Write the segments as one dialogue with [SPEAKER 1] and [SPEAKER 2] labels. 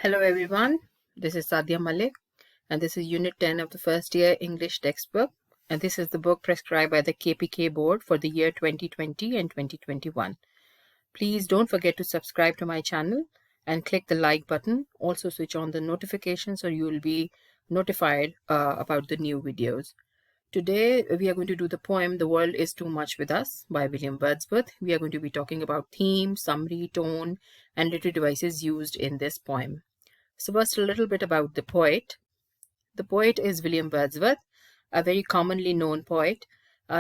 [SPEAKER 1] Hello everyone, this is Sadia Malik and this is Unit 10 of the first year English textbook, and this is the book prescribed by the KPK board for the year 2020 and 2021. Please don't forget to subscribe to my channel and click the like button. Also switch on the notifications so you will be notified about the new videos. Today we are going to do the poem The World is Too Much With Us by William Wordsworth. We are going to be talking about theme, summary, tone and literary devices used in this poem. So first, a little bit about the poet. The poet is William Wordsworth, a very commonly known poet.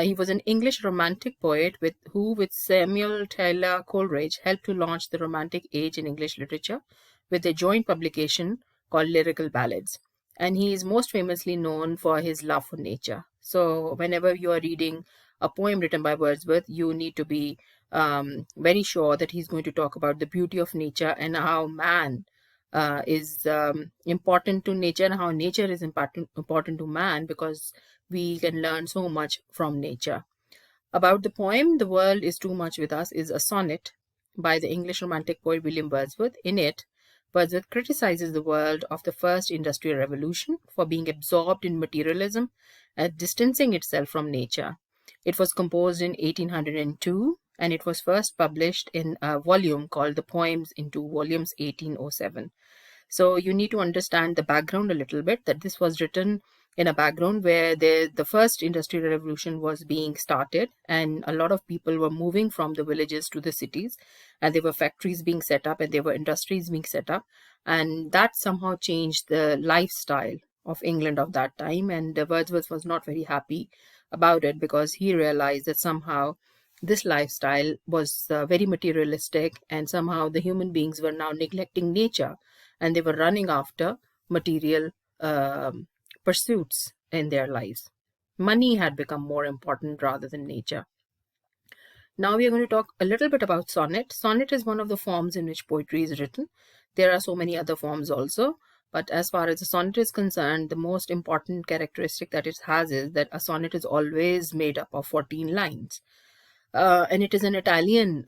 [SPEAKER 1] He was an English romantic poet who, with Samuel Taylor Coleridge, helped to launch the Romantic age in English literature with a joint publication called Lyrical Ballads. And he is most famously known for his love for nature. So whenever you are reading a poem written by Wordsworth, you need to be very sure that he's going to talk about the beauty of nature and how man is important to nature and how nature is important to man, because we can learn so much from nature. About the poem, The World is Too Much With Us is a sonnet by the English romantic poet William Wordsworth. In it, Wordsworth criticizes the world of the first industrial revolution for being absorbed in materialism and distancing itself from nature. It was composed in 1802 and it was first published in a volume called The Poems in Two Volumes, 1807. So you need to understand the background a little bit, that this was written in a background where the first industrial revolution was being started and a lot of people were moving from the villages to the cities, and there were factories being set up and there were industries being set up, and that somehow changed the lifestyle of England of that time. And Wordsworth was not very happy about it because he realized that somehow this lifestyle was very materialistic, and somehow the human beings were now neglecting nature and they were running after material pursuits in their lives. Money had become more important rather than nature. Now we are going to talk a little bit about sonnet. Sonnet is one of the forms in which poetry is written. There are so many other forms also, but as far as the sonnet is concerned, the most important characteristic that it has is that a sonnet is always made up of 14 lines. And it is an Italian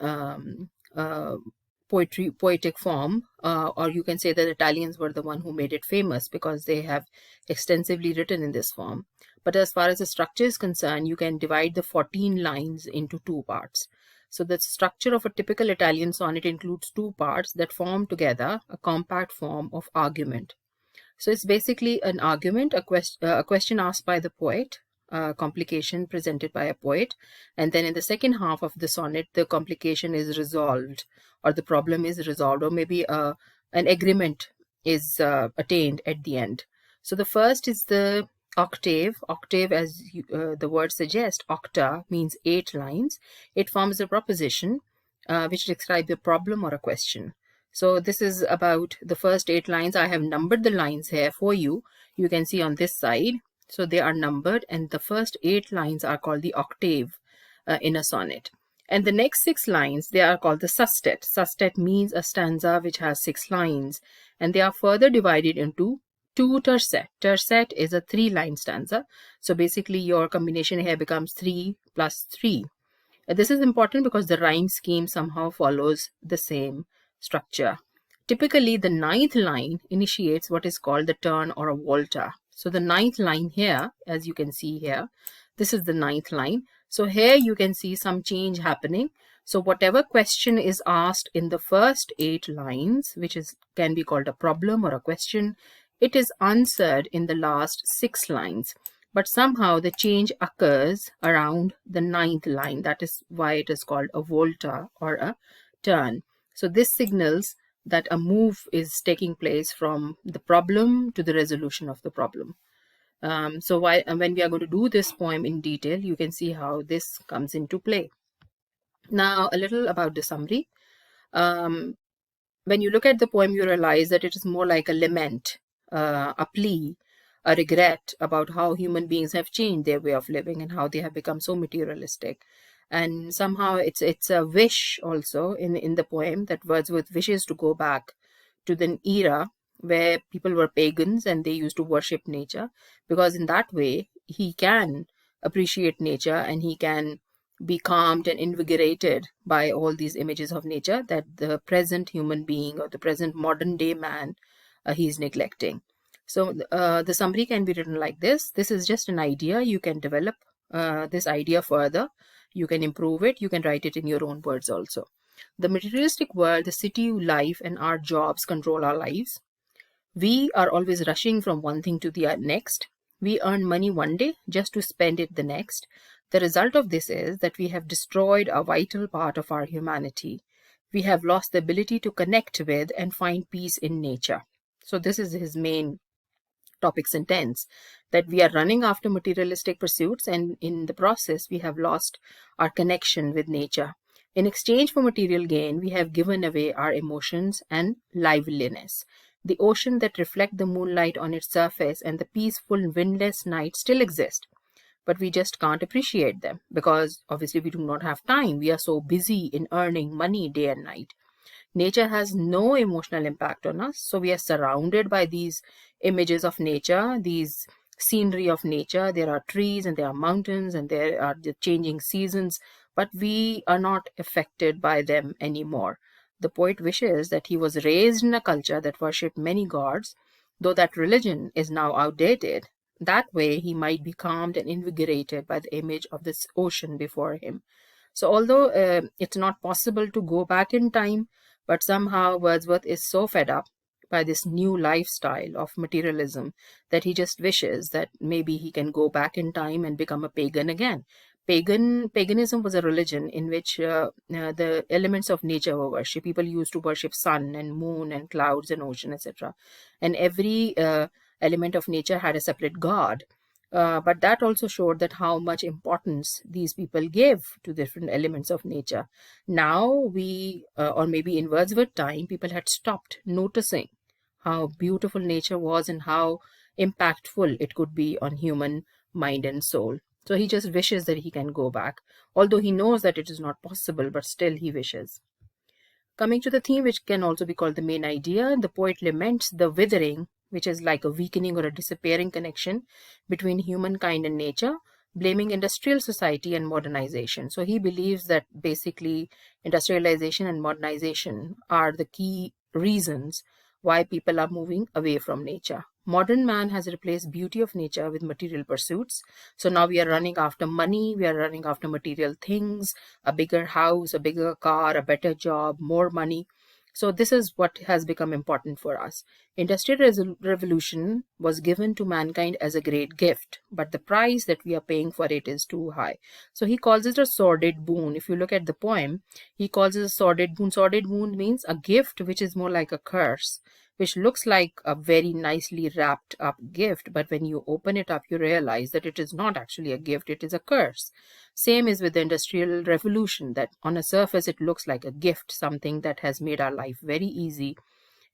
[SPEAKER 1] poetic form, or you can say that Italians were the one who made it famous because they have extensively written in this form. But as far as the structure is concerned, you can divide the 14 lines into two parts. So the structure of a typical Italian sonnet includes two parts that form together a compact form of argument. So it's basically an argument, a question asked by the poet, a complication presented by a poet, and then in the second half of the sonnet, the complication is resolved, or the problem is resolved, or maybe an agreement is attained at the end. So the first is the octave. Octave, as the word suggests, octa means 8 lines. It forms a proposition which describes a problem or a question. So this is about the first 8 lines. I have numbered the lines here for you. You can see on this side. So they are numbered, and the first 8 lines are called the octave in a sonnet. And the next 6 lines, they are called the sestet. Sestet means a stanza which has 6 lines, and they are further divided into 2 tercet. Tercet is a 3-line stanza. So basically your combination here becomes 3 plus 3. This is important because the rhyme scheme somehow follows the same structure. Typically, the 9th line initiates what is called the turn or a volta. So the 9th line here, as you can see here, this is the 9th line. So here you can see some change happening. So whatever question is asked in the first 8 lines, which can be called a problem or a question, it is answered in the last 6 lines. But somehow the change occurs around the 9th line. That is why it is called a volta or a turn. So this signals that a move is taking place from the problem to the resolution of the problem. So when we are going to do this poem in detail, you can see how this comes into play. Now, a little about the summary. When you look at the poem, you realize that it is more like a lament, a plea, a regret about how human beings have changed their way of living and how they have become so materialistic. And somehow it's a wish also in the poem that Wordsworth wishes to go back to the era where people were pagans and they used to worship nature, because in that way he can appreciate nature and he can be calmed and invigorated by all these images of nature that the present human being or the present modern day man he's neglecting. So the summary can be written like this. This is just an idea. You can develop this idea further. You can improve it. You can write it in your own words also. The materialistic world, the city life, and our jobs control our lives. We are always rushing from one thing to the next. We earn money one day just to spend it the next. The result of this is that we have destroyed a vital part of our humanity. We have lost the ability to connect with and find peace in nature. So this is his main topic sentence, that we are running after materialistic pursuits, and in the process we have lost our connection with nature. In exchange for material gain, we have given away our emotions and liveliness. The ocean that reflect the moonlight on its surface and the peaceful windless night still exist, but we just can't appreciate them because obviously we do not have time. We are so busy in earning money day and night. Nature has no emotional impact on us. So we are surrounded by these images of nature, these scenery of nature. There are trees and there are mountains and there are the changing seasons, but we are not affected by them anymore. The poet wishes that he was raised in a culture that worshipped many gods, though that religion is now outdated. That way he might be calmed and invigorated by the image of this ocean before him. So although it's not possible to go back in time, but somehow Wordsworth is so fed up by this new lifestyle of materialism that he just wishes that maybe he can go back in time and become a pagan again. Paganism was a religion in which the elements of nature were worshipped. People used to worship sun and moon and clouds and ocean, etc. And every element of nature had a separate god. But that also showed that how much importance these people gave to different elements of nature. Now or maybe in Wordsworth time, people had stopped noticing how beautiful nature was and how impactful it could be on human mind and soul. So he just wishes that he can go back, although he knows that it is not possible, but still he wishes. Coming to the theme, which can also be called the main idea, the poet laments the withering, which is like a weakening or a disappearing connection between humankind and nature, blaming industrial society and modernization. So he believes that basically industrialization and modernization are the key reasons why people are moving away from nature. Modern man has replaced beauty of nature with material pursuits. So now we are running after money, we are running after material things, a bigger house, a bigger car, a better job, more money. So this is what has become important for us. Industrial revolution was given to mankind as a great gift, but the price that we are paying for it is too high. So he calls it a sordid boon. If you look at the poem, he calls it a sordid boon. Sordid boon means a gift which is more like a curse, which looks like a very nicely wrapped up gift, but when you open it up, you realize that it is not actually a gift, it is a curse. Same is with the Industrial Revolution, that on a surface it looks like a gift, something that has made our life very easy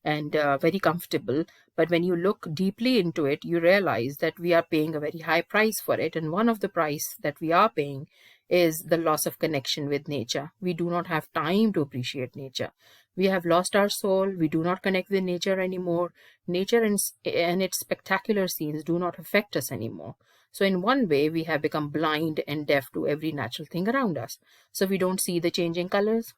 [SPEAKER 1] and very comfortable. But when you look deeply into it, you realize that we are paying a very high price for it. And one of the price that we are paying is the loss of connection with nature. We do not have time to appreciate nature. We have lost our soul. We do not connect with nature anymore. Nature and its spectacular scenes do not affect us anymore. So in one way, we have become blind and deaf to every natural thing around us. So we don't see the changing colors.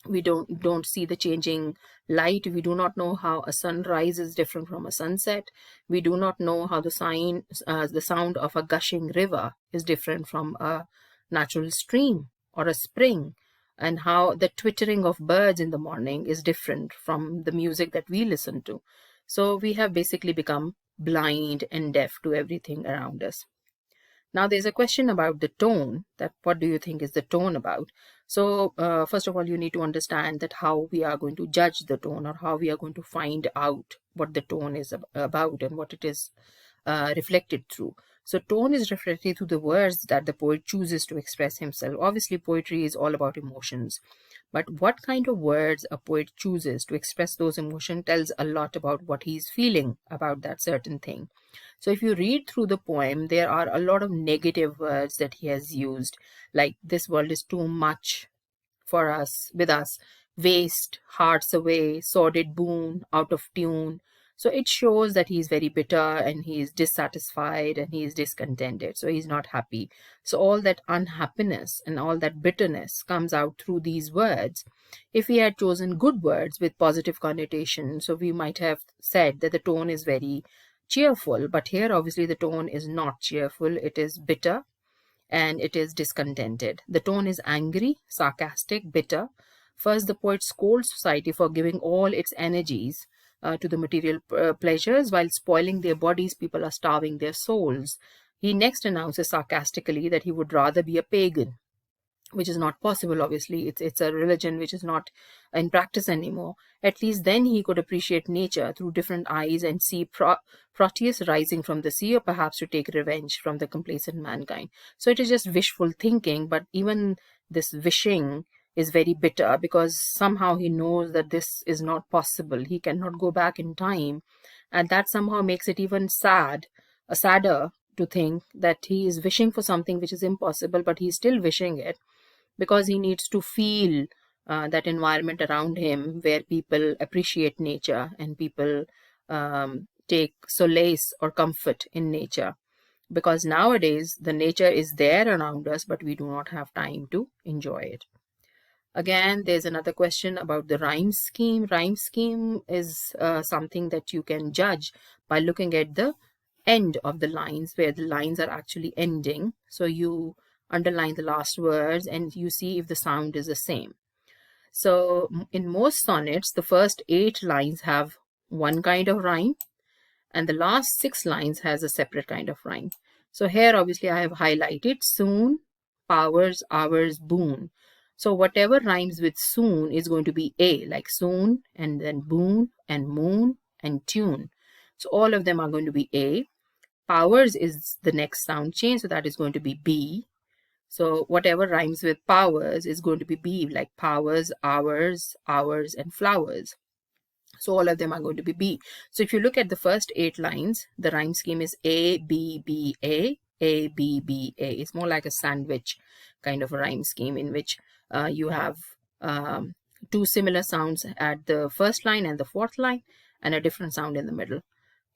[SPEAKER 1] We don't see the changing light. We do not know how a sunrise is different from a sunset. We do not know how the sound of a gushing river is different from a natural stream or a spring, and how the twittering of birds in the morning is different from the music that we listen to. So we have basically become blind and deaf to everything around us. Now there's a question about the tone, that what do you think is the tone about? So first of all, you need to understand that how we are going to judge the tone, or how we are going to find out what the tone is about and what it is reflected through. So tone is reflected through the words that the poet chooses to express himself. Obviously, poetry is all about emotions. But what kind of words a poet chooses to express those emotions tells a lot about what he's feeling about that certain thing. So if you read through the poem, there are a lot of negative words that he has used, like this world is too much for us, with us, waste, hearts away, sordid boon, out of tune. So it shows that he's very bitter and he is dissatisfied and he is discontented. So he's not happy. So all that unhappiness and all that bitterness comes out through these words. If he had chosen good words with positive connotation, so we might have said that the tone is very cheerful, but here obviously the tone is not cheerful. It is bitter and it is discontented. The tone is angry, sarcastic, bitter. First, the poet scolds society for giving all its energies to the material pleasures while spoiling their bodies. People are starving their souls. He next announces sarcastically that he would rather be a pagan, which is not possible. Obviously it's a religion which is not in practice anymore. At least then he could appreciate nature through different eyes and see Proteus rising from the sea, or perhaps to take revenge from the complacent mankind. So it is just wishful thinking, but even this wishing is very bitter because somehow he knows that this is not possible. He cannot go back in time, and that somehow makes it even sadder to think that he is wishing for something which is impossible, but he's still wishing it because he needs to feel that environment around him where people appreciate nature and people take solace or comfort in nature. Because nowadays the nature is there around us, but we do not have time to enjoy it. Again, there's another question about the rhyme scheme. Rhyme scheme is something that you can judge by looking at the end of the lines, where the lines are actually ending. So you underline the last words and you see if the sound is the same. So in most sonnets, the first 8 lines have one kind of rhyme and the last 6 lines has a separate kind of rhyme. So here obviously I have highlighted soon, powers, hours, boon. So whatever rhymes with soon is going to be A, like soon, and then boon and moon and tune. So all of them are going to be A. Powers is the next sound change, so that is going to be B. So whatever rhymes with powers is going to be B, like powers, hours, and flowers. So all of them are going to be B. So if you look at the first 8 lines, the rhyme scheme is A, B, B, A, B, B, A. It's more like a sandwich kind of a rhyme scheme in which you have 2 similar sounds at the first line and the 4th line and a different sound in the middle.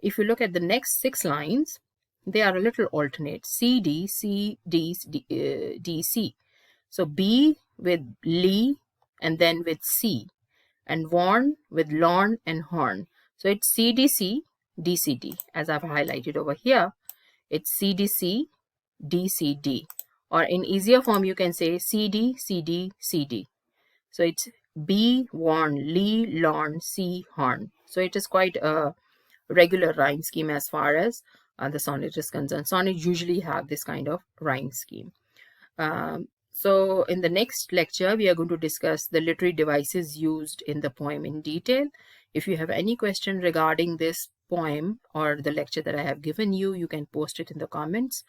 [SPEAKER 1] If you look at the next 6 lines, they are a little alternate. C, D, C, D, D, C. So B with Lee and then with C, and warn with lawn and horn. So it's CDC, DCD, as I've highlighted over here. It's CDC, DCD. Or in easier form, you can say CD, CD, CD. So it's B, warn, Lee, lawn, C, horn. So it is quite a regular rhyme scheme as far as the sonnet is concerned. Sonnets usually have this kind of rhyme scheme. So in the next lecture, we are going to discuss the literary devices used in the poem in detail. If you have any question regarding this poem or the lecture that I have given you, you can post it in the comments.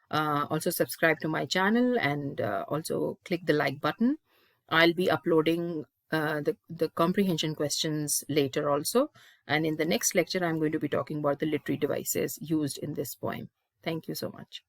[SPEAKER 1] Also subscribe to my channel and also click the like button. I'll be uploading the comprehension questions later also. And in the next lecture, I'm going to be talking about the literary devices used in this poem. Thank you so much.